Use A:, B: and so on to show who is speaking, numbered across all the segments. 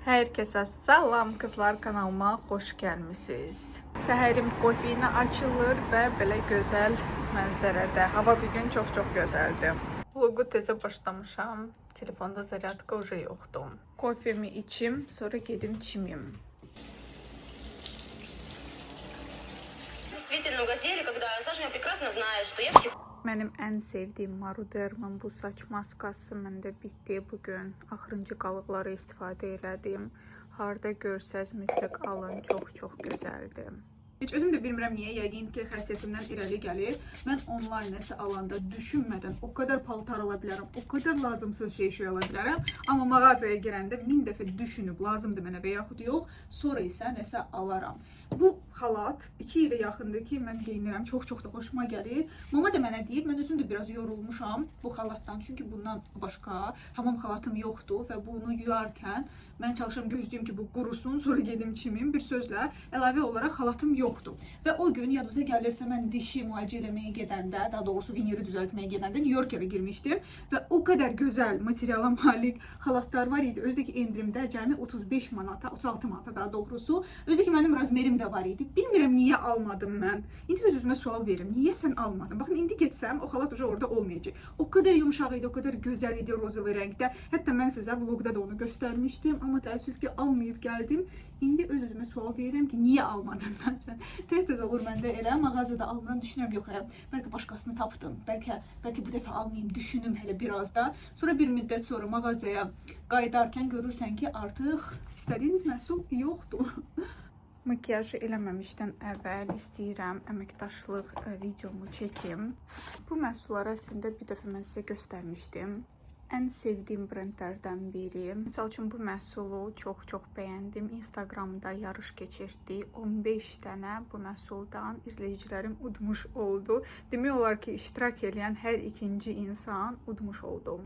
A: Herkese salam kızlar, kanalıma hoş gelmişsiniz. Səhərim kofe ilə açılır və belə gözəl mənzərədə. Hava bir gün çox gözəldir. Vlogu tezə başlamışam. Telefonda zaryadka уже yoxdur. Kofemi içim, sonra gedim çimim.
B: Действительно, газели, когда Саша меня прекрасно знает, что я
A: Mənim ən sevdiyim Maruderman bu saç maskası məndə bitdi bugün. Axırıncı qalıqları istifadə elədim. Harda görsəz mütləq alın, çox gözəldir. Heç özüm də bilmirəm niyə, yəqin ki, xəssiyyətimdən irəli gəlir. Mən onlayn nəsə alanda düşünmədən o qədər paltar ala bilərəm, o qədər lazımsız şey ala bilərəm. Amma mağazaya girəndə 1000 dəfə düşünüb lazımdır mənə və yaxud yox, sonra isə nəsə alaram. Bu xalat 2 ilə yaxındır ki, mən geyinirəm, çox da xoşuma gəlir. Mama da mənə deyib, mən özüm də biraz yorulmuşam bu xalatdan, çünki bundan başqa hamam xalatım yoxdur və bunu yuyarkən mən çalışıram, gözləyim ki, bu qurusun, sonra gedim çimim. Bir sözlə, əlavə olaraq xalatım yoxdur. Və o gün yadınıza gəlirsə, mən dişi müalicə eləməyə gedəndə, daha doğrusu venyeri düzəltməyə gedəndə New York'a girmişdim və o qədər gözəl materiala malik xalatlar var idi. Özdəki endrimdə cəmi 35 manata, 36 manata daha doğrusu. Özdəki mənim razmerim də var idi. Bilmirəm niyə almadım mən. İndi öz-özümə sual verim. Niyə sən almadın? Baxın, indi getsəm, o xalat orada olmayacaq. O qədər yumşaq idi, o qədər gözəl idi rozalı rəngdə. Hətta mən sizə vlogda da onu göstərmişdim. Amma təəssüf ki, almayıb gəldim. İndi öz-özümə sual verirəm ki, niyə almadın mən sən? Tez olur məndə elə, mağazada alınan düşünürəm, yox, bəlkə başqasını tapdım. Bəlkə bu dəfə almayayım, düşünüm hələ biraz da. Sonra bir müddət sonra mağazaya qayıdarkən görürsən ki, artıq istədiyiniz məhsul yoxdur. Makyajı eləməmişdən əvvəl istəyirəm əməkdaşlıq videomu çəkim. Bu məhsulları əslində bir dəfə mən sizə göstərmişdim. Ən sevdiyim brendlərdən biri. Misal üçün bu məhsulu çox bəyəndim. Instagramda yarış keçirdi. 15 dənə bu məhsuldan izləyicilərim udmuş oldu. Demək olar ki, iştirak edən hər ikinci insan udmuş oldu.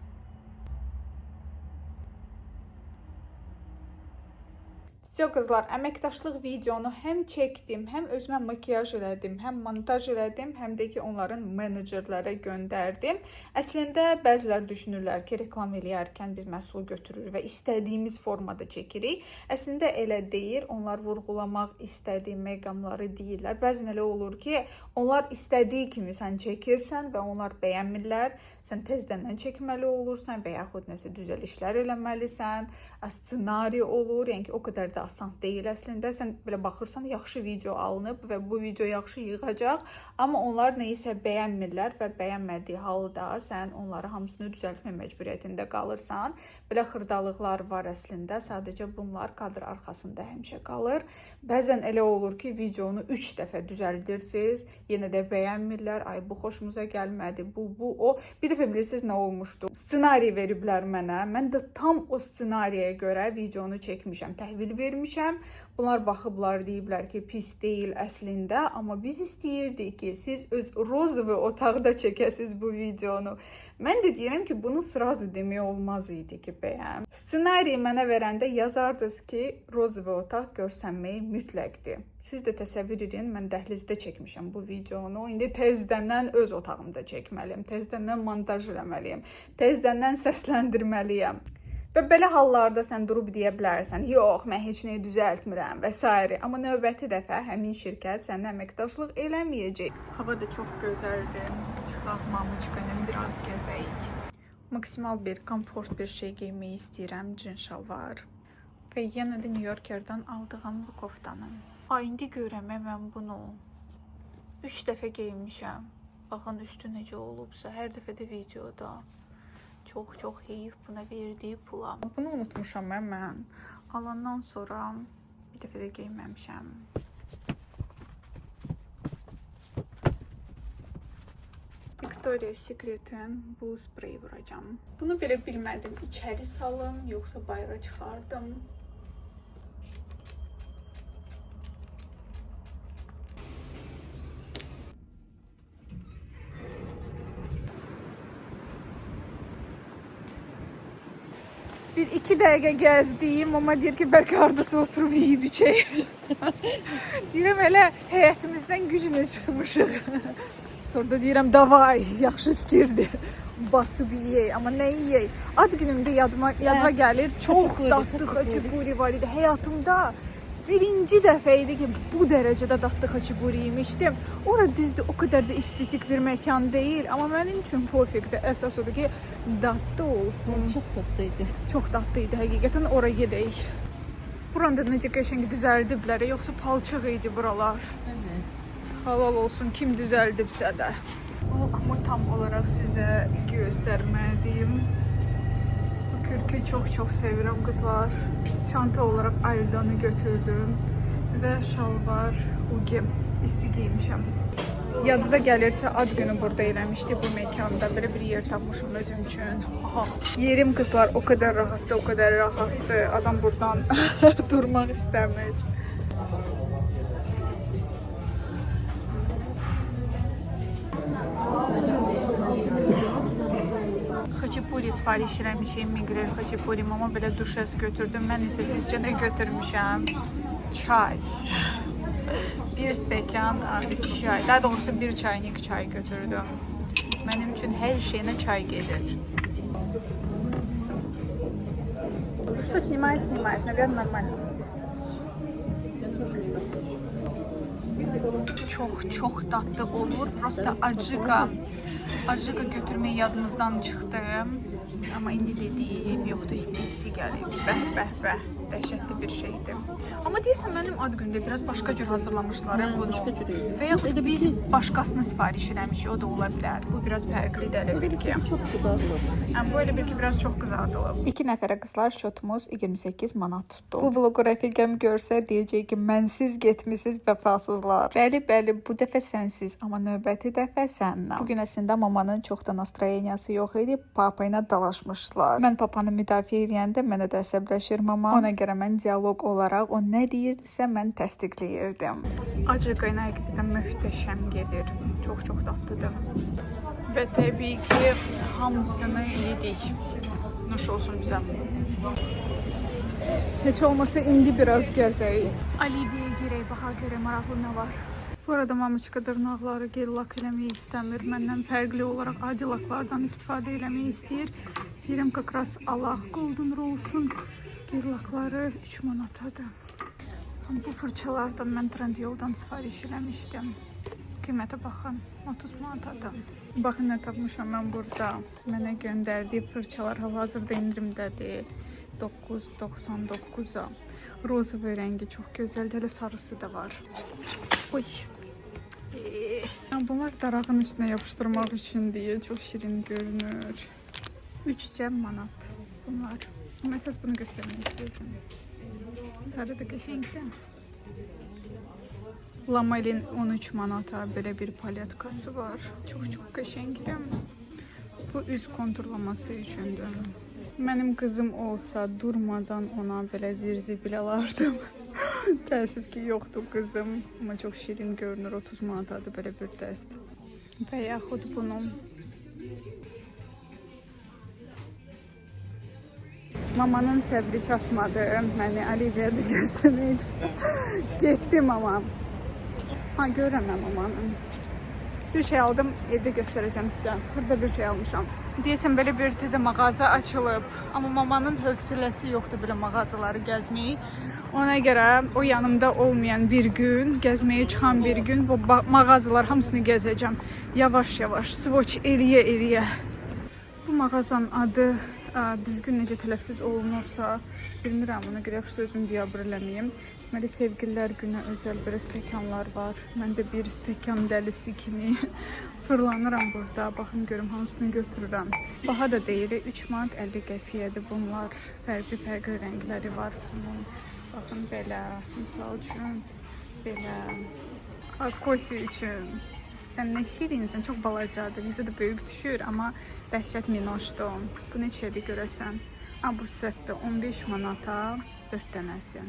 A: Все, qızlar, əməkdaşlıq videonu həm çəkdim, həm özümə makyaj elədim, həm montaj elədim, həm də ki, onların menecerlərə göndərdim. Əslində, bəzilər düşünürlər ki, reklam eləyərkən biz məhsulu götürürük və istədiyimiz formada çəkirik. Əslində, elə deyil, onlar vurğulamaq istədiyi məqamları deyirlər. Bəzən elə olur ki, onlar istədiyi kimi sən çəkirsən və onlar bəyənmirlər. Sən tezdəndən çəkməli olursan və yaxud nəsə düzəlişlər eləməlisən, ssenari olur, yəni ki, o qədər də asan deyil əslində. Sən belə baxırsan, yaxşı video alınıb və bu video yaxşı yığacaq, amma onlar nəyisə bəyənmirlər və bəyənmədiyi halda sən onları hamısını düzəltmə məcburiyyətində qalırsan. Belə xırdalıqlar var əslində, sadəcə bunlar kadr arxasında həmişə qalır. Bəzən elə olur ki, videonu 3 dəfə düzəldirsiniz, yenə də bəyənmirlər, ay bu xoşumuza gəlmədi, bu, o. Bir dəfə bilirsiniz nə olmuşdu? Ssenari veriblər mənə, mən də tam o ssenariyə görə videonu çəkmişəm, təhvil vermişəm. Bunlar baxıblar, deyiblər ki, pis deyil əslində, amma biz istəyirdik ki, siz öz rozovu otaqda çəkəsiniz bu videonu. Mən də deyirəm ki, bunu sразу demək olmaz idi ki, bəyəm. Ssenariyi mənə verəndə yazardınız ki, rozovu otaq görsənməyi mütləqdir. Siz də təsəvvür edin, mən dəhlizdə çəkmişəm bu videonu. İndi tezdəndən öz otağımda çəkməliyəm, tezdəndən montaj eləməliyəm, tezdəndən səsləndirməliyəm. Və belə hallarda sən durub deyə bilərsən, yox, mən heç nəyi düzəltmirəm və s. Amma növbəti dəfə həmin şirkət səninlə əməkdaşlıq eləməyəcək. Hava da çox gözəldir. Çıxaq mamıçqanım, biraz gəzəyik. Maksimal bir, komfort bir şey geyməyi istəyirəm, cin şalvar. Və yenə də New York'dan aldığım bu koftanım. Ay, indi görəm mən bunu 3 dəfə geymişəm. Baxın üstü necə olubsa, hər dəfə də videoda. Çox heyif buna verdiyi pula. Bunu unutmuşam mən. Alandan sonra bir dəfə də geyməmişəm. Victoria's Secret'in bu spreyi vuracağım. Bunu belə bilmədim. İçəri salım, yoxsa bayıra çıxardım. Bir 2 dəqiqə gəzdiyim, amma deyir ki, bəlkə haradasa oturub yiyib içək. Deyirəm, elə həyətimizdən güclə çıxmışıq. Sonra da deyirəm, davay, yaxşı fikirdir. basıb yeyək. Amma nə yeyək? Ad günümdə yadıma gəlir. Çox dadlı xaçapuri var idi həyatımda. Birinci dəfə idi ki, bu dərəcədə dadlı xaçapuri yemişdim. Ora düzdür, o qədər də estetik bir məkan deyil. Amma mənim üçün perfektdir. Əsas odur ki, dadlı olsun.
C: Çox dadlıydı.
A: Çox dadlı idi həqiqətən. Ora gedək. Buranda necə qəşəng düzəldiblər, yoxsa palçıq idi buralar. Halal olsun kim düzəldibsə də. Lokumu tam olaraq sizə göstərməliyim. Bu kürkü çox sevirəm qızlar. Çanta olaraq Ayldanı götürdüm və şalvar Ugim isti giymişəm. Yadınıza gəlirsə ad günü burada eləmişdi bu mekanda. Belə bir yer tapmışım özüm üçün. Aha. Yerim qızlar o qədər rahatdır, o qədər rahatdır. Adam buradan durmaq istəmir. Xaçapuri sifariş eləmişəm, miqrel xaçapuri, amma belə duşes götürdüm. Mən isə sizcə nə götürmüşəm? Çay. Bir stəkan çay, daha doğrusu bir çaynik çay götürdüm. Mənim üçün hər şeyinə çay gedir. Что снимает, наверное, нормально. Çox dadlı olur. Prosta acıqa götürmək yadımızdan çıxdı. Amma indi dediyim, yoxdur, isti gəlib. Bəh. Dəhşətli bir şeydir. Amma deyəsən mənim ad gündə biraz başqa cür hazırlamışlar bunu. Və yaxud biz başqasını sifariş eləmişik, o da ola bilər. Bu biraz fərqlidir elə bil ki.
C: Çox qızardılıb.
A: Bu elə bil ki, biraz çox qızardılıb. 2 nəfərə qızlar şotumuz 28 manat tutdu. Bu vloqu rəfiqəm görsə deyəcək ki, mənsiz getmisiniz vəfasızlar. Bəli, bu dəfə sənsiz, amma növbəti dəfə sənlə. Bugün əslində mamanın çox da nastroyeniyası yox idi. Papa ilə dalaşmışlar. Mən papanı müdafiə edəndə mənə də əsəbləşir mama. Ona görə mən dialoq olaraq o nə deyirdisə mən təsdiqləyirdim. Acıqa ilə həqiqətən möhtəşəm gedir. Çox dadlıdır. Və təbii ki, hamısını yedik. Nuş olsun bizə. Heç olmasa indi biraz gəzək. Aliviyə girək, baxa görə maraqlı nə var. Bu arada mamuçka dırnaqları gel lak eləmək istəmir. Məndən fərqli olaraq adi laklardan istifadə eləmək istəyir. Deyirəm ki, kras Allah golden olsun. Gel lakları 3 manatadır. Bu fırçalardan mən Trendyoldan sifariş eləmişdim. Qiymətə baxın, 30 manatadır. Baxın nə tapmışam mən burada. Mənə göndərdiyi fırçalar hal-hazırda indirimdədir. 9.99-a. Rozova rəngi çox gözəldir, hələ sarısı da var. Oy. Bunlar darağın üstünə yapışdırmaq üçün deyə çox şirin görünür. 3 manat bunlar. Amma əsas bunu göstərmək istəyirdim. Sarı da qəşəngdir. Lamelin 13 manata belə bir palyatkası var. Çox qəşəngdir. Bu üz konturlaması üçündür. Mənim qızım olsa durmadan ona belə zirzibil alardım. Təəssüf ki, yoxdur qızım. Amma çox şirin görünür. 30 manatadır belə bir dəst. Və yaxud bunun. Mamanın səbri çatmadı. Məni Aliviyə də göstərməkdir. Getdim amma. Görürəm mən mamanın. Bir şey aldım, evdə göstərəcəm sizə. Xırda bir şey almışam. Deyəsən belə bir təzə mağaza açılıb. Amma mamanın hövsələsi yoxdur belə mağazaları gəzməyi. Ona görə o yanımda olmayan bir gün, gəzməyə çıxan bir gün bu mağazalar hamısını gəzəcəm. Yavaş, swatch eləyə. Bu mağazanın adı düzgün necə tələffüz olunursa, bilmirəm, ona görə yaxşı sözümü biabır eləməyim. Deməli, sevgililər günə özəl belə stəkanlar var. Mən də bir stəkan dəlisi kimi fırlanıram burada. Baxın, görüm hansını götürürəm. Baha da deyil, 3 manat 50 qəpiyyədir bunlar. Fərqli rəngləri var bunun. Baxın, belə, misal üçün, belə. Kofe üçün. Sən nə şirinsən, çox balacadır. Yüzü də böyük düşür, amma dəhşət minoşdur. Bu neçədir görəsən? Bu setdir, 15 manata 4 dənəsi.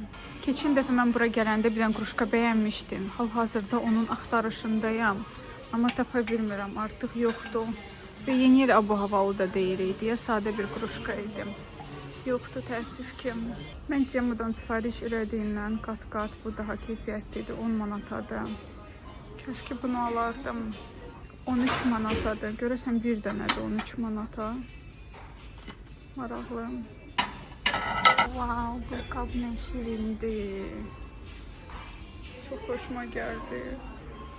A: Keçən dəfə mən bura gələndə bir dənə kruşka bəyənmişdim. Hal-hazırda onun axtarışındayam. Amma tapa bilmirəm, artıq yoxdur. Və yeni il abu-havalı da deyil idi, ya sadə bir kruşka idi. Yoxdur, təəssüf ki. Mən Temudan sifariş elədiyimdən qat-qat bu daha keyfiyyətlidir, 10 manatadır. Keşke bunu alardım. 13 manatadır. Görəsən bir dənədir 13 manata. Maraqlı. Wow, bu qab nə şirindir. Çox xoşuma gəldi.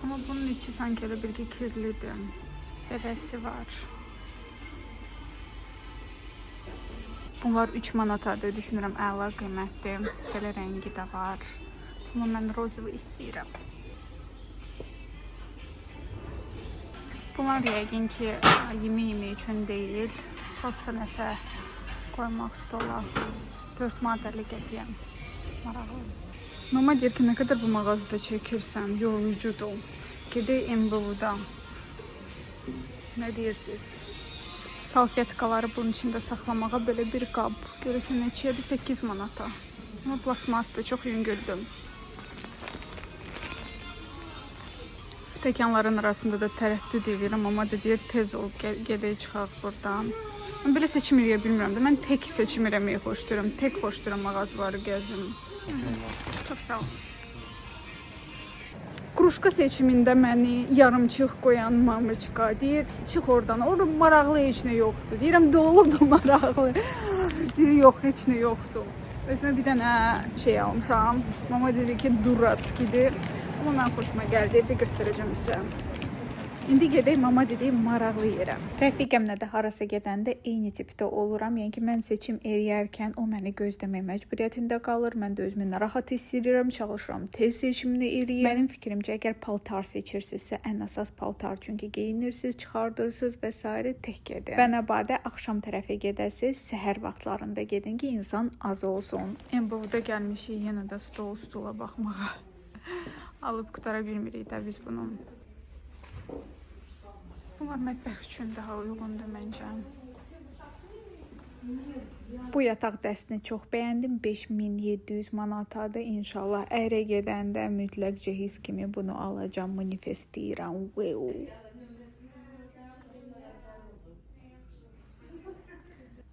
A: Amma bunun içi sanki elə bir kirlidir. Bəbəsi var. Bunlar 3 manatadır. Düşünürəm əla qiymətdir. Belə rəngi də var. Amma mən rozu istəyirəm. Bunlar yəqin ki, yemək üçün deyil. Prosta nəsə qoymaq stola. 4 manatlı gedəyəm. Maraqlı. Mama deyir ki, nə qədər bu mağazada çəkirsən, yorucudur. Gedək MBU-da. Nə deyirsiniz? Salfetkaları bunun içində saxlamağa belə bir qab. Görürsən neçədir? 8 manata. Amma plasmasdır, çox yüngüldür. Stəkanların arasında da tərəddüd edirəm, amma da deyir tez ol, gedək çıxaq buradan. Mən belə seçim eləyə bilmirəm də. Mən tək seçim eləməyi xoşlayıram. Tək xoşlayıram mağazaları gəzim. Çox sağ ol. Kruşka seçimində məni yarımçıq qoyan mamıçka deyir, çıx oradan. Orada maraqlı heç nə yoxdur. Deyirəm, doludur maraqlı. Deyir, yox, heç nə yoxdur. Özümə bir dənə şey almışam. Mama dedi ki, duratskidir. Amma mən xoşuma gəldi, evdə göstərəcəm sizə. İndi gedək mama dediyi maraqlı yerə. Rəfiqəmlə də harasa gedəndə eyni tipdə oluram. Yəni ki, mən seçim eləyərkən o məni gözləmək məcburiyyətində qalır. Mən də özümü narahat hiss edirəm, çalışıram tez seçimini eləyim. Mənim fikrimcə, əgər paltar seçirsinizsə, ən əsas paltar. Çünki geyinirsiniz, çıxardırsınız və s. tək gedin. Və nəbadə axşam tərəfə gedəsiniz, səhər vaxtlarında gedin ki, insan az olsun. MBU-da gəlmişik yenə də stula baxmağa. Alıb qutara bilmirik də biz bunu. Bunlar mətbəx üçün daha uyğundur məncə. Bu yataq dəstini çox bəyəndim. 5700 manatadır. İnşallah ərə gedəndə mütləq cehiz kimi bunu alacam. Manifest deyirəm. Wow.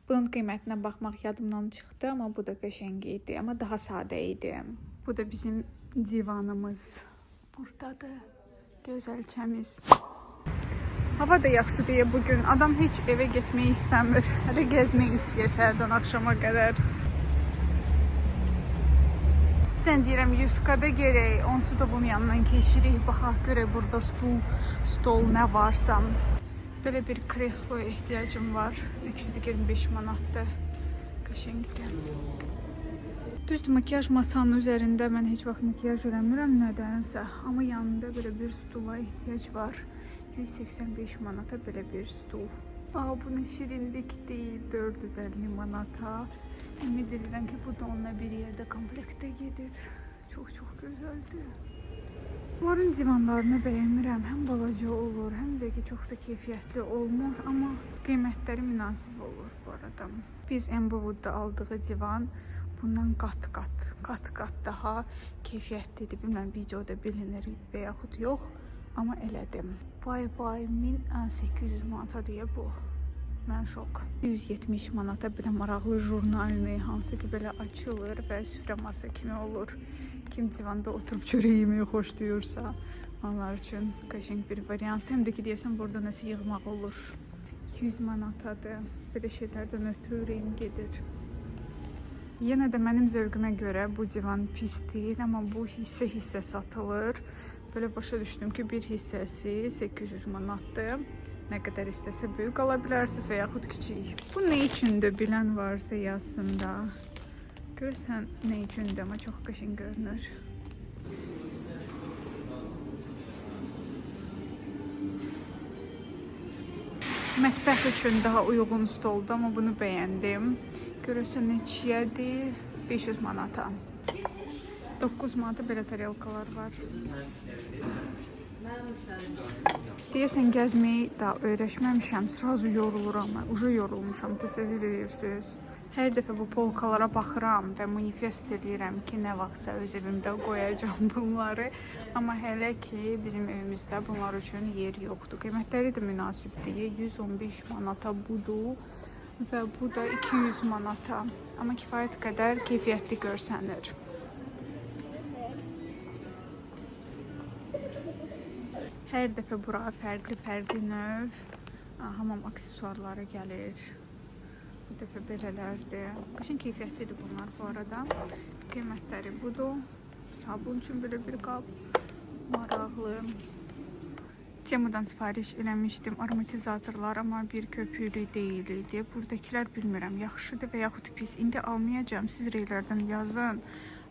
A: Bunun qiymətinə baxmaq yadımdan çıxdı, amma bu da qəşəng idi. Amma daha sadə idi. Bu da bizim divanımız. Buradadır. Gözəlçəmiz. Hava da yaxşı deyə bugün. Adam heç evə getmək istəmir. Hələ gəzmək istəyir səhərdən axşama qədər. Sən deyirəm, Yuskada gerək. Onsuz da bunun yanından keçirik. Baxaq görək burada stol nə varsa. Belə bir kresloya ehtiyacım var. 325 manatdır. Qəşəngdir. Düzdür, makiyaj masanın üzərində mən heç vaxt makiyaj eləmirəm nədənsə. Amma yanında belə bir stula ehtiyac var. 185 manata belə bir stul. Bu nə şirinlikdir, 450 manata. Ümid edirəm ki, bu da onunla bir yerdə komplektə gedir. Çox gözəldir. Bunların divanlarını bəyənmirəm. Həm balaca olur, həm də ki, çox da keyfiyyətli olmur. Amma qiymətləri münasib olur bu arada. Biz MBU-da aldığı divan bundan qat daha keyfiyyətlidir. Bilməm, videoda bilinir və yaxud yox. Amma elədim. Vay, 1800 manata deyə bu. Mən şok. 170 manata belə maraqlı jurnalini, hansı ki belə açılır və süfrə masa kimi olur. Kim divanda oturub çörək yeməyi xoşlayırsa, onlar üçün qəşəng bir variant. Həm də ki, deyəsən, burada nəsə yığmaq olur. 100 manatadır. Belə şeylərdən ötürü ürəyim gedir. Yenə də mənim zövqümə görə bu divan pis deyil, amma bu hissə satılır. Belə başa düşdüm ki, bir hissəsi 800 manatdır. Nə qədər istəsə böyük ala bilərsiniz və yaxud kiçik. Bu nə üçündür bilən varsa yazsın da. Görsən nə üçündür, amma çox qəşəng görünür. Mətbəx üçün daha uyğun stoldur, amma bunu bəyəndim. Görəsən neçəyədir? 500 manata. 9 manata belə tarelkalar var. Deyəsən gəzməyi daha öyrəşməmişəm. Sразу yoruluram. Uca yorulmuşam. Təsəvvür edirsiniz. Hər dəfə bu polkalara baxıram və manifest edirəm ki, nə vaxtsa öz evimdə qoyacam bunları. Amma hələ ki, bizim evimizdə bunlar üçün yer yoxdur. Qiymətləri də münasibdir. 115 manata budur və bu da 200 manata. Amma kifayət qədər keyfiyyətli görsənir. Hər dəfə bura fərqli növ hamam aksesuarları gəlir. Bu dəfə belələrdir. Qəşəng keyfiyyətlidir bunlar bu arada. Qiymətləri budur. Sabun üçün belə bir qab. Maraqlı. Temudan sifariş eləmişdim aromatizatorlar, amma bir köpüklü deyil idi. Buradakilər bilmirəm, yaxşıdır və yaxud pis. İndi almayacağım. Siz reylərdən yazın.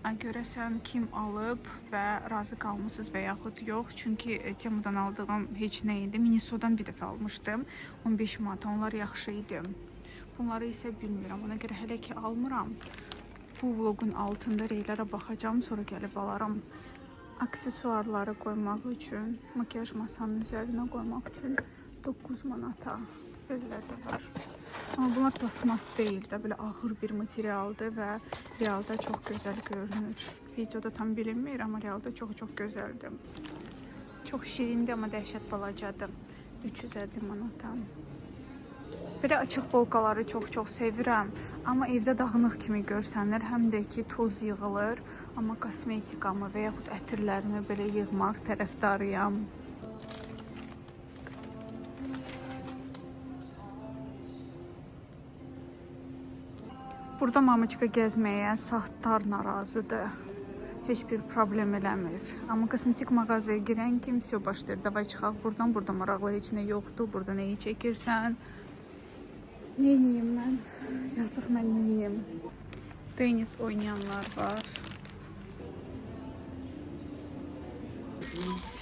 A: Görəsən kim alıb və razı qalmısınız və yaxud yox. Çünki Temudan aldığım heç nə idi. Minisodan bir dəfə almışdım. 15 manat. Onlar yaxşı idi. Bunları isə bilmirəm. Ona görə hələ ki almıram. Bu vlogun altında reylərə baxacağım, sonra gəlib alaram. Aksesuarları qoymaq üçün, makyaj masanın üzərinə qoymaq üçün 9 manata belələr də var. Amma bunlar plasmas deyil də, belə ağır bir materialdır və realda çox gözəl görünür. Videoda tam bilinmir, amma realda çox gözəldir. Çox şirindir, amma dəhşət balacadır. 350 manata. Belə açıq bolqaları çox sevirəm. Amma evdə dağınıq kimi görsənir. Həm də ki toz yığılır. Amma kosmetikamı və yaxud ətirlərimi belə yığmaq tərəfdarıyam. Burada mamiçka gəzməyə saatlar narazıdır. Heç bir problem eləmir. Amma kosmetik mağazaya girən kim все başlayır. Davay çıxaq buradan, burada maraqlı heç nə yoxdur. Burada nəyi çəkirsən? Neyim mən? Yazıq mən neyim? Tenis oynayanlar var.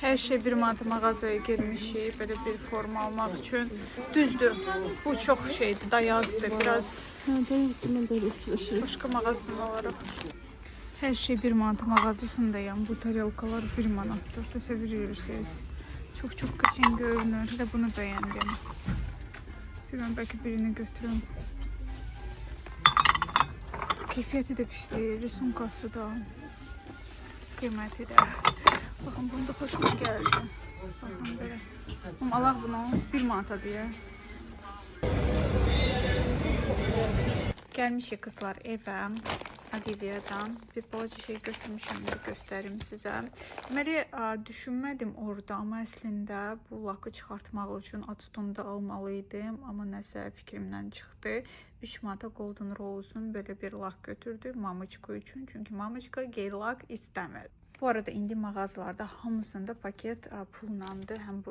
A: Hər şey bir manata mağazaya girmişik. Belə bir forma almaq üçün. Düzdür. Bu çox şeydir, dayazdır. Biraz başqa mağazadan alarıq. Hər şey bir manata mağazasındayım. Bu tarelkalar bir manatdır. Təsəvvür edirsiniz. Çox qəşəng görünür. Elə bunu bəyəndim. Bilməm, bəlkə birini götürüm. Keyfiyyəti də pis deyil. Risunkası da. Qiyməti də. Baxın, bunu da xoşuma gəldi. Baxın belə. Alaq bunu 1 manata deyə. Gəlmişik qızlar evə. Adiviyadan bir balaca şey götürmüşəm, göstərim sizə. Deməli, düşünmədim orada, amma əslində bu lakı çıxartmaq üçün Adstonda almalıydım. Amma nəsə fikrimdən çıxdı. 3 manata Golden Rose'un belə bir lak götürdüm mamiçka üçün. Çünki mamiçka gel lak istəmir. Bu arada indi mağazalarda hamısında paket pullandı. Həm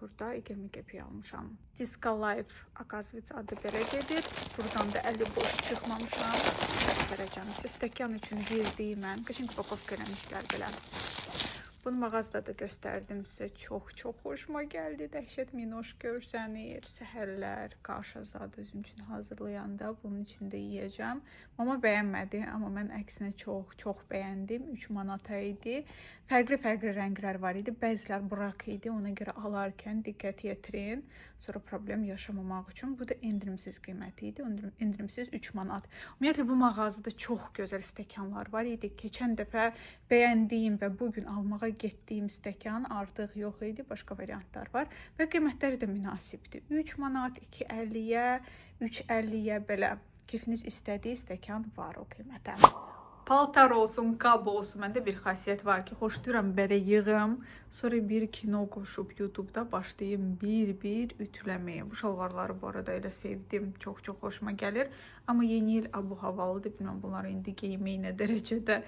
A: burada 20 qəpik almışam. Disco Life akazvits adı belə gedir. Buradan da 50 boş çıxmamışam. Göstərəcəm. Sizə stəkan üçün verdim mən. Qəşəng pakovka eləmişlər belə. Bunu mağazada da göstərdim sizə. Çox xoşuma gəldi. Dəhşət minoş görsənir. Səhərlər qarşızadı özüm üçün hazırlayanda bunun içində yeyəcəm. Mama bəyənmədi, amma mən əksinə çox bəyəndim. 3 manata idi. Fərqli rənglər var idi. Bəzilər bırak idi. Ona görə alarkən diqqət yetirin. Sonra problem yaşamamaq üçün. Bu da endirimsiz qiyməti idi. Endirimsiz 3 manat. Ümumiyyətlə bu mağazada çox gözəl stəkanlar var idi. Keçən dəfə bəyəndiyim və bugün almağa getdiyim stəkan artıq yox idi. Başqa variantlar var və qiymətləri də münasibdir. 3 manat, 2.50-yə, 3.50-yə belə keyfiniz istədiyi stəkan var o qiymətə. Paltar olsun, qab olsun. Məndə bir xasiyyət var ki, xoşlayıram belə yığım. Sonra bir kino qoşub YouTube'da başlayım bir ütüləməyə. Bu şalvarları bu arada elə sevdim. Çox xoşuma gəlir. Amma yeni il bu havalıdır. Bilməm bunları indi geymək nə dərəcədə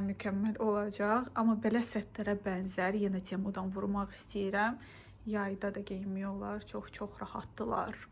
A: mükəmməl olacaq. Amma belə setlərə bənzər yenə Temudan vurmaq istəyirəm. Yayda da geymək olar. Çox rahatdılar.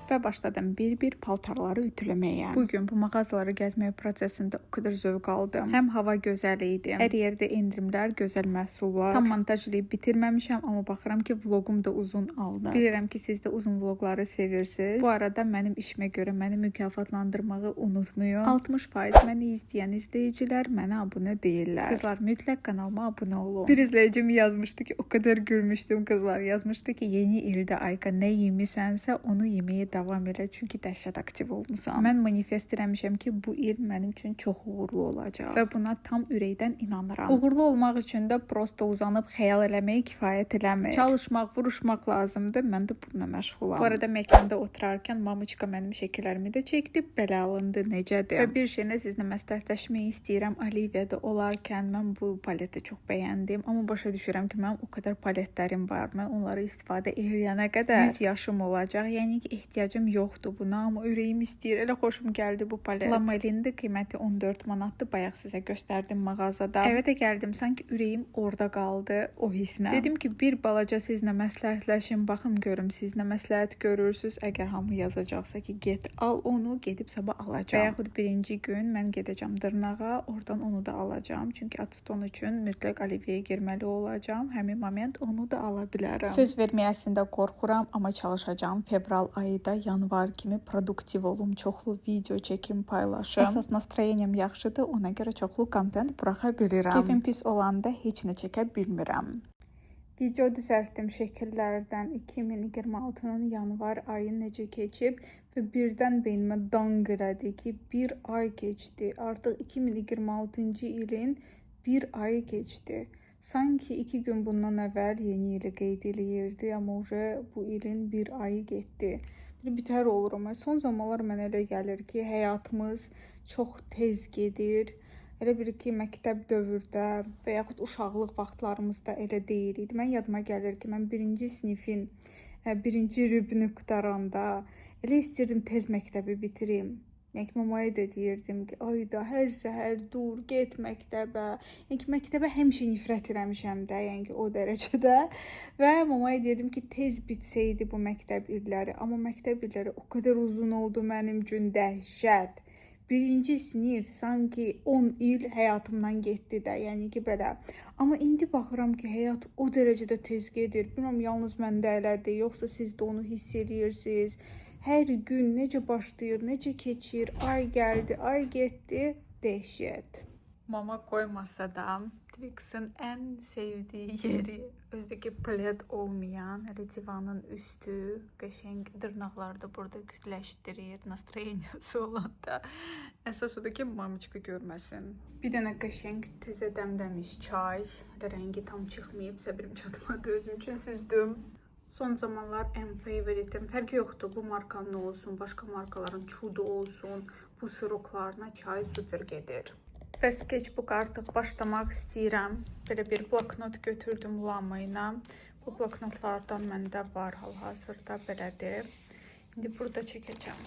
A: Və başladım bir paltarları ütüləməyə. Bugün bu mağazaları gəzmək prosesində o qədər zövq aldım. Həm hava gözəl idi. Hər yerdə endirimlər, gözəl məhsullar. Tam montajlayıb bitirməmişəm, amma baxıram ki, vloqum da uzun aldı. Bilirəm ki, siz də uzun vloqları sevirsiniz. Bu arada mənim işimə görə məni mükafatlandırmağı unutmayın. 60% məni izləyən izləyicilər mənə abunə deyirlər. Qızlar, mütləq kanalıma abunə olun. Bir izləyicim yazmışdı ki, o qədər gülmüşdüm qızlar. Yazmışdı ki, yeni ildə Ayqa nə yemisənsə onu yeməyə davam davam elə, çünki dəhşət aktiv olmusan. Mən manifest etmişəm ki, bu il mənim üçün çox uğurlu olacaq və buna tam ürəkdən inanıram. Uğurlu olmaq üçün də prosta uzanıb xəyal eləmək kifayət eləmir. Çalışmaq, vuruşmaq lazımdır. Mən də bununla məşğulam. Bu arada məkanda oturarkən mamuçka mənim şəkillərimi də çəkdi. Belə alındı, necədir? Və bir şeylə sizinlə məsləhətləşmək istəyirəm. Oliviyada olarkən mən bu paleti çox bəyəndim, amma başa düşürəm ki, mənim o qədər paletlərim var. Mən onları istifadə edənə qədər 100 yaşım olacaq. Yəni ki, ehtiyacım yoxdur buna, amma ürəyim istəyir. Elə xoşum gəldi bu palet. Lamelində qiyməti 14 manatdır. Bayaq sizə göstərdim mağazada. Evə də gəldim, sanki ürəyim orada qaldı o hisslə. Dedim ki, bir balaca sizinlə məsləhətləşim, baxım görüm siz nə məsləhət görürsüz. Əgər hamı yazacaqsa ki, get al onu, gedib sabah alacağam. Və yaxud birinci gün mən gedəcəm dırnağa, oradan onu da alacağam. Çünki Atston üçün mütləq Oliviyaya girməli olacağam. Həmin moment onu da ala bilərəm. Söz verməyəsində qorxuram, amma çalışacağam. Fevral ayında yanvar kimi produktiv olum, çoxlu video çəkim, paylaşım. Əsas nastroyeniyam yaxşıdır, ona görə çoxlu kontent buraxa bilirəm. Keyfim pis olanda heç nə çəkə bilmirəm. Video düzəltdim şəkillərdən 2026-nın yanvar ayı necə keçib və birdən beynimə danq elədi ki, bir ay keçdi. Artıq 2026-cı ilin bir ayı keçdi. Sanki 2 gün bundan əvvəl yeni ili qeyd eləyirdi, amma bu ilin bir ayı getdi. Bitər olurum. Son zamanlar mənə elə gəlir ki, həyatımız çox tez gedir. Elə bir ki, məktəb dövrdə və yaxud uşaqlıq vaxtlarımızda elə deyil idi. Mən yadıma gəlir ki, mən 1-ci sinifin 1-ci rübünü qutaranda elə istəyirdim tez məktəbi bitirim. Yəni mamaya da deyirdim ki, ayda hər səhər dur, get məktəbə. Yəni ki, məktəbə həmişə nifrət eləmişəm də, yəni ki, o dərəcədə. Və mamaya deyirdim ki, tez bitsəydi bu məktəb illəri. Amma məktəb illəri o qədər uzun oldu mənim üçün, dəhşət. 1-ci sinif sanki 10 il həyatımdan getdi də, yəni ki, belə. Amma indi baxıram ki, həyat o dərəcədə tez gedir. Bilmirəm, yalnız məndə elədir, yoxsa siz də onu hiss edirsiniz. Hər gün necə başlayır, necə keçir, ay gəldi, ay getdi, dəhşət. Mama qoymasa da Twix'in ən sevdiyi yeri özdəki plet olmayan, elə divanın üstü, qəşəng dırnaqları da burada kütləşdirir, nastroyeniyası olanda. Əsas odur ki, mamuçka görməsin. Bir dənə qəşəng təzə dəmləmiş çay, elə rəngi tam çıxmayıb, səbrim çatmadı, özüm üçün süzdüm. Son zamanlar ən favoritim, fərqi yoxdur, bu markanın olsun, başqa markaların çudu olsun, bu siroklarına çay super gedir. Və sketchbook artıq başlamaq istəyirəm. Belə bir bloknot götürdüm Lama ilə. Bu bloknotlardan məndə var hal-hazırda, belədir. İndi burada çəkəcəm.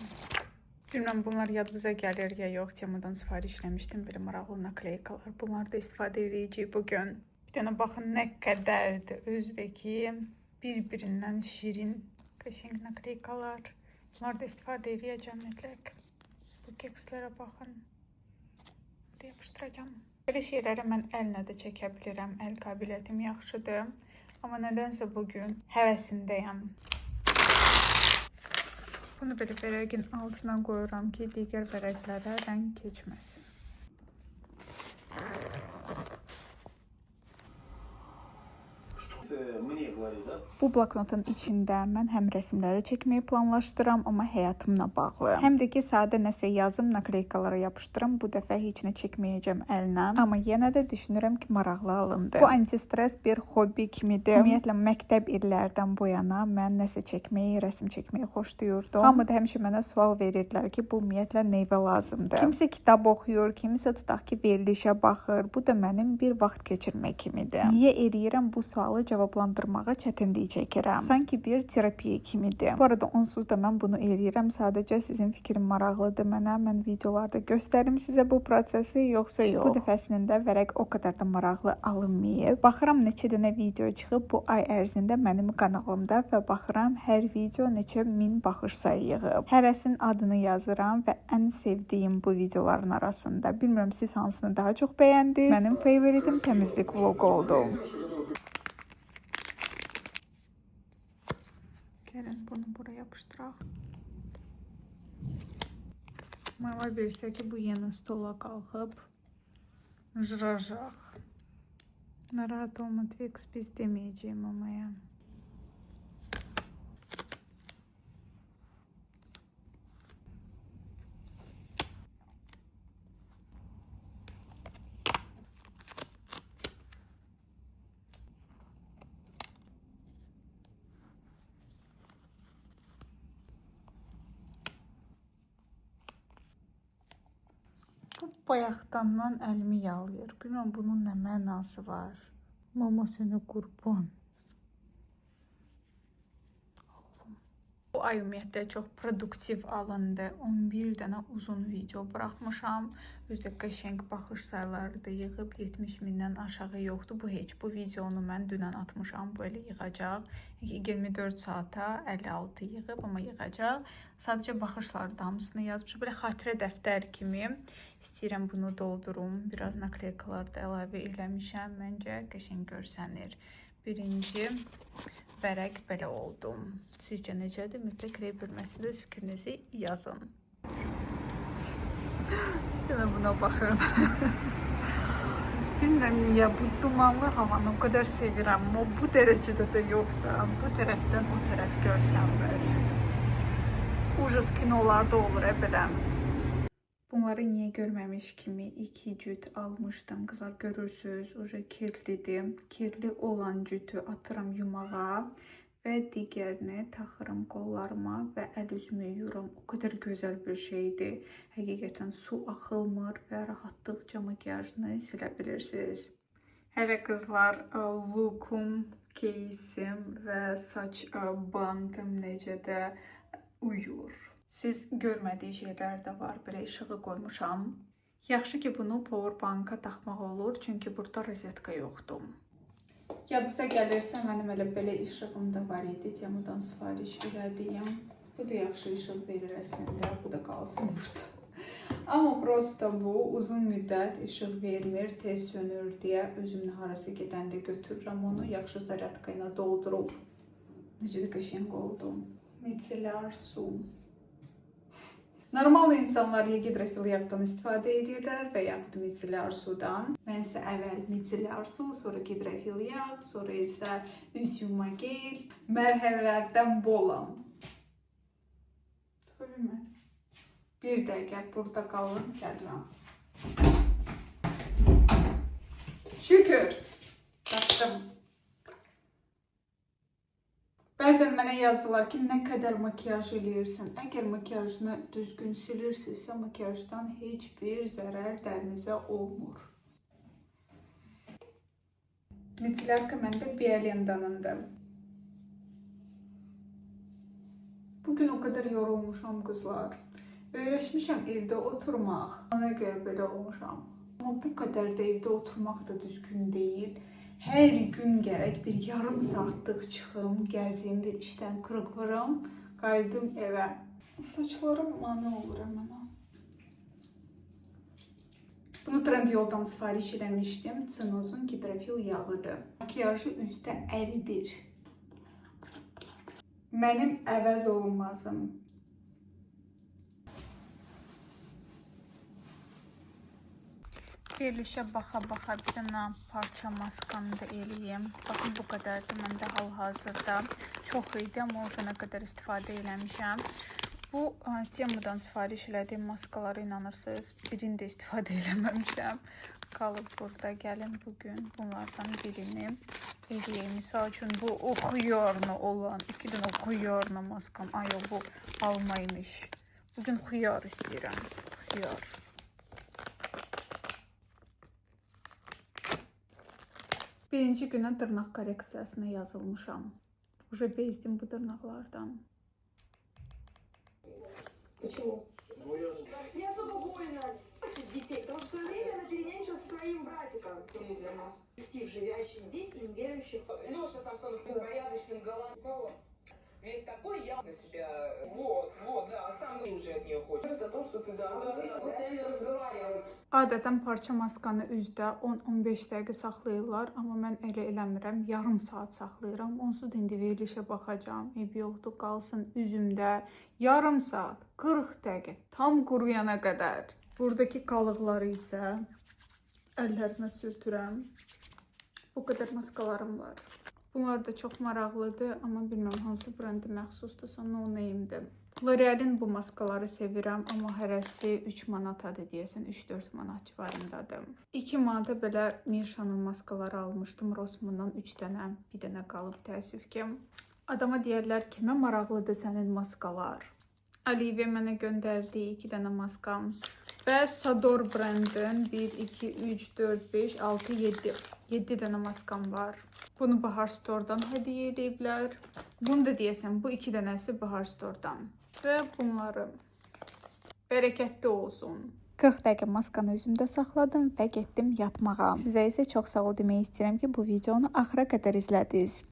A: Bilmirəm, bunlar yadınıza gəlir ya yox, temadan sifarişləmişdim. Belə maraqlı nakleykalar. Bunları da istifadə edəcəyik bugün. Bir dənə baxın nə qədərdir özdəki bir-birindən şirin, qəşəng nakleykalar. Bunları da istifadə edəcəm mütləq. Bu kekslərə baxın. Buraya yapışdıracağım. Belə şeyləri mən əllə də çəkə bilirəm. Əl qabiliyyətim yaxşıdır. Amma nədənsə bugün həvəsindəyəm. Bunu belə vərəqin altına qoyuram ki, digər vərəqlərə rəng keçməsin. Bu bloknotun içində mən həm rəsmləri çəkməyi planlaşdıram, amma həyatımla bağlı. Həm də ki, sadə nəsə yazım, nakleykalara yapışdırım. Bu dəfə heç nə çəkməyəcəm əlinə. Amma yenə də düşünürəm ki, maraqlı alındı. Bu antistres bir hobbi kimidir. Ümumiyyətlə, məktəb illərdən bu yana mən nəsə çəkməyi, rəsm çəkməyi xoşlayırdım. Amma da həmişə mənə sual verirdilər ki, bu ümumiyyətlə neyvə lazımdır. Kimsə kitab oxuyur, kimsə tutaq ki, verilişə baxır. Bu da mənim bir vaxt keçirmək kimidir. Niyə eləyirəm bu sualı cavablandırmağa çətinlik çəkirəm. Sanki bir terapiya kimidir. Bu arada onsuz da mən bunu eləyirəm. Sadəcə sizin fikrim maraqlıdır mənə. Mən videolarda göstərim sizə bu prosesi, yoxsa yox. Bu dəfəsində vərəq o qədər də maraqlı alınmayıb. Baxıram neçə dənə video çıxıb bu ay ərzində mənim kanalımda və baxıram hər video neçə min baxış sayı yığıb. Hərəsinin adını yazıram və ən sevdiyim bu videoların arasında. Bilmirəm siz hansını daha çox bəyəndiniz. Mənim favoritim təmizlik vlogu oldu. Gəlin bunu buraya yapışdıraq. Mama bilsə ki, bu yeni stola qalxıb jıracaq. Narahat olma Twix, biz deməyəcəyim mamaya. Bayaqdandan əlimi yalıyır. Bilməm bunun nə mənası var. Mama sənə qurban. Bu ay ümumiyyətlə çox produktiv alındı. 11 dənə uzun video buraxmışam. Özdə qəşəng baxış sayıları da yığıb 70 mindən aşağı yoxdur. Bu heç. Bu videonu mən dünən atmışam. Böyle yığacaq. 24 saata 56 yığıb, amma yığacaq. Sadəcə baxışları da hamısını yazmışam. Belə xatirə dəftər kimi istəyirəm bunu doldurum. Biraz nakleykalar da əlavə eləmişəm. Məncə qəşəng görsənir. Birinci vərəq belə oldu. Sizcə necədir? Mütləq rey bölməsində fikrinizi yazın. Şuna buna baxın. Bilmirəm niyə bu dumanlı havanı o qədər sevirəm, amma bu dərəcədə də yoxdur. Bu tərəfdən o tərəf görsənmir. Ucuz kinolarda olur belə. Bunları niyə görməmiş kimi 2 cüt almışdım. Qızlar görürsünüz, uca kirlidir. Kirli olan cütü atıram yumağa və digərini taxıram qollarıma və əl üzümü yuyuram. O qədər gözəl bir şeydir. Həqiqətən su axılmır və rahatlıqca makiyajını silə bilirsiniz. Hələ qızlar, lookum, keysim və saç bandım necə də uyur. Siz görmədiyi şeylər də var. Belə işığı qoymuşam. Yaxşı ki bunu powerbanka taxmaq olur. Çünki burada rozetka yoxdur. Yadınıza gəlirsə, mənim elə belə işığım da var idi. Temudan sifariş elədiyim. Bu da yaxşı işıq verir əslində. Bu da qalsın burada. Amma prosta bu uzun müddət işıq vermir, tez sönür deyə özümlə harası gedəndə götürürəm onu. Yaxşı zaryadka ilə doldurub. Necə də qəşəng oldu. Micellar su. Normal insanlar ya gidrofil yağdan istifadə edirlər və yaxud micellar sudan. Mən isə əvvəl micellar su, sonra gidrofil yağ, sonra isə üz yuma gel mərhələlərdən bolam. Tutabilirmi? Bir dəqiqə burada qalın, gəlirəm. Şükür! Tapdım. Bəzən mənə yazırlar ki, nə qədər makiyaj eləyirsən. Əgər makiyajını düzgün silirsinizsə, makiyajdan heç bir zərər dərinizə olmur. Micellarka məndə Biolendanındır. Bugün o qədər yorulmuşam qızlar. Öyrəşmişəm evdə oturmaq. Ona görə belə olmuşam. Amma bu qədər də evdə oturmaq da düzgün deyil. Hər gün gərək bir yarım saatlıq çıxım, gəzim, bir işdən qırıq vuram, qayıdım evə. Saçlarım mane olur mənə. Bunu Trendyoldan sifariş eləmişdim. Cinozun gidrofil yağıdır. Makiyajı üzdə əridir. Mənim əvəz olunmazım. Verilişə baxa-baxa bir dənə parça maskanı da eləyim. Baxın, bu qədərdir məndə hal-hazırda. Çox idi, amma orada nə qədər istifadə eləmişəm. Bu Temudan sifariş elədiyim maskaları inanırsınız, birini də istifadə eləməmişəm. Qalıb burada, gəlin bugün bunlardan birini eləyəm. Misal üçün bu oxuyorno olan, 2 dənə oxuyorno maskam. Ay, bu almaymış. Bugün xiyar istəyirəm, xiyar. Birinci günə dırnaq korreksiyasına yazılmışam. Уже bezdim bu dırnaqlardan.
C: Почему? Не особо больно детей, потому что в свое время она перенянчилась со своим братиком. Для нас, живящих здесь и не верующих.
D: Леша Самсонов непорядочным голландцем. Кого? Весь такой я на себя. Вот, да, а сам уже от нее хочет.
C: Это то, что ты постоянно разговариваешь.
A: Adətən parça maskanı üzdə 10-15 dəqiqə saxlayırlar, amma mən elə eləmirəm, yarım saat saxlayıram. Onsuz da indi verilişə baxacağam, eybi yoxdur, qalsın üzümdə yarım saat, 40 dəqiqə, tam quruyana qədər. Buradakı qalıqları isə əllərimə sürtürəm. Bu qədər maskalarım var. Bunlar da çox maraqlıdır, amma bilmirəm hansı brendə məxsusdursa, no name-dir. L'Oreal'in bu maskaları sevirəm, amma hərəsi 3 manatadır deyəsən, 3-4 manat civarındadır. 2 manata belə Mirşanın maskaları almışdım, Rossmanndan 3 dənə, bir dənə qalıb təəssüf ki. Adama deyərlər, kimə maraqlıdır sənin maskalar? Olivia mənə göndərdi 2 dənə maskam. Və Sador brendin 1, 2, 3, 4, 5, 6, 7 dənə maskam var. Bunu Bahar Store'dan hədiyyə ediblər. Bunu da deyəsən, bu 2 dənəsi Bahar Store'dan. Və bunları bərəkətli olsun. 40 dəqiqə maskanı üzümdə saxladım və getdim yatmağa. Sizə isə çox sağ ol demək istəyirəm ki, bu videonu axıra qədər izlədiniz.